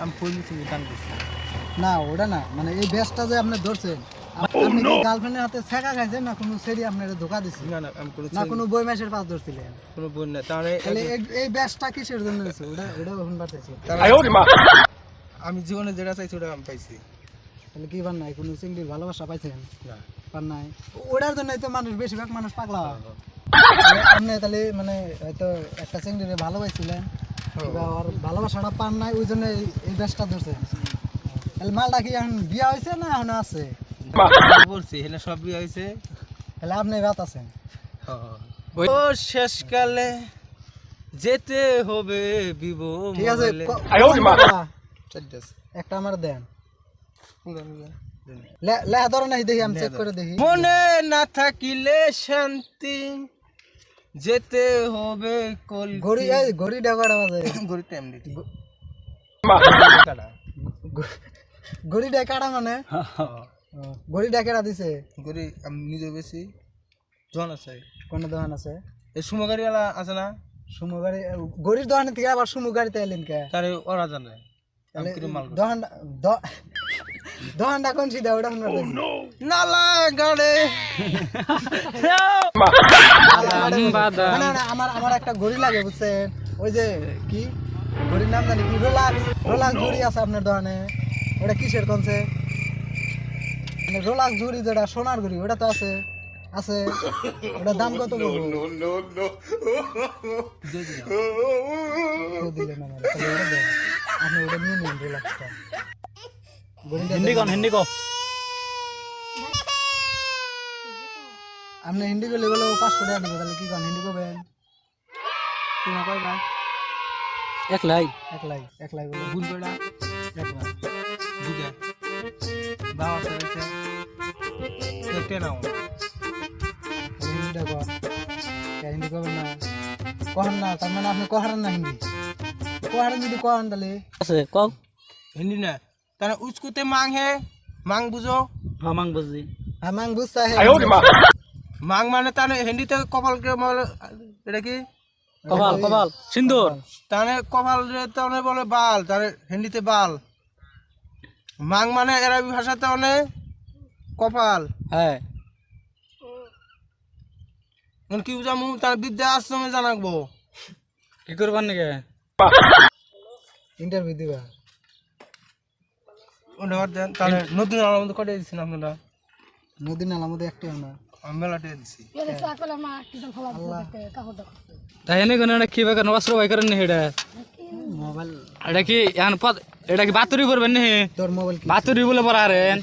আমি পুলিশে দান করছি না ওটা না, মানে এই ব্যাসটা যে আপনি ধরছেন, আপনি কি গার্লফ্রেন্ডের হাতে ছেঁকা খাইছেন না কোনো সেরি আপনার ধোকা দিছে? না না আমি না কোনো বই মাসের পাস ধরছিলেন? কোনো বোন না তাহলে এই ব্যাসটা কিসের জন্য হয়েছে ওটা এখন পাঠাইছে? আমি জীবনে যেটা চাইছি ওটা আমি পাইছি তাহলে কি পান নাই? কোনো চিংড়ির ভালোবাসা পাইছেন? না পান নাই? ওটার জন্যই তো মানুষ, বেশিরভাগ মানুষ পাগলা হয়। আপনি তাহলে মানে হয়তো একটা চিংড়িরে ভালোবাসছিলেন, কিংবা ওর ভালোবাসাটা পান নাই, ওই জন্য এই ব্যাসটা ধরছেন। তাহলে মালটা কি এখন বিয়া হয়েছে না এখন আছে? বলছি এখানে সব বিয়ে হয়েছে। তাহলে আপনি বাত আছেন। ও শেষকালে যেতে হবে বিবো ঠিক আছে, একটা আমার দেন। লেখা ধরো নাই, দেখি আমি চেক করে দেখি। মনে না থাকিলে শান্তি যেতে হবে ঘড়ি ঘড়ি ডাকাটা বাজে, ঘড়ি টাইম দিতে ঘড়ি ডাকাটা মানে ঘড়ি ডাকেরা দিছে। ঘড়ি আমি নিজে বেশি জন আছে কোন দোকান আছে? এই সুমো গাড়িওয়ালা আছে না, সুমো গাড়ি, ঘড়ির দোকান থেকে আবার সুমো গাড়িতে এলেন কে? তারে ওরা জানে আমি কি মাল দোকানটা কোন সিধা ওটা শুনতে নালা গাড়ে আমার একটা ঘড়ি লাগে বুঝছেন, ওই যে কি ঘড়ির নাম জানি কি, রোলাক্স ঘড়ি আছে আপনার দোকানে, ওটা কিসের কোনছে? মানে রোলাক্স ঘড়ি যেটা সোনার ঘড়ি, ওটা তো আছে আছে ওটার দাম কত বলবো? দিলেন আমার, তাহলে ওটা দেন। আপনি ওটা নিয়ে নিন রোলাক্সটা। আপনি হিন্দি করলে বলে 500 টাকা দিব, তাহলে কি কন হিন্দি করবেন? তোমার কয় ভাই? এক লাই বলে ভুল কয়টা? এক লাই। দুটা বাবা আছে একটা নাও হিন্দিটা কর, হিন্দি করবেন না? কহেন না, তার মানে আপনি কহারেন না হিন্দি? কহারেন যদি কহেন তাহলে আছে কও। হিন্দি না তাহলে উস্কুতে মাং হে মাং বুঝো? মাং বুঝি। আমাং বুঝছা হে? মাং মানে তাহলে হিন্দিতে কপাল কে বলে, এটা কি কপাল সিন্দুর। তাহলে কপাল তাহলে বলে বাল, তাহলে হিন্দিতে বাল। মাং মানে আরবি ভাষাতে মানে কপাল। হ্যাঁ কি বুঝামু? তার বিদ্যা আশ্রমে জানাবো কি করবার নাকি? ইন্টারভিউ দিবা? তাহলে নতুন আলামত কটে দিচ্ছেন আপনারা? নদী নালার মধ্যে একটাই না, আমি মেলাটে দিচ্ছি। তাই এনে কোন কি বেকার নবাসর ভাই করেন নি এটা? মোবাইল এটা কি এখন এটা কি বাতুরি করবেন নি? তোর মোবাইল বাতুরি বলে পড়া হারেন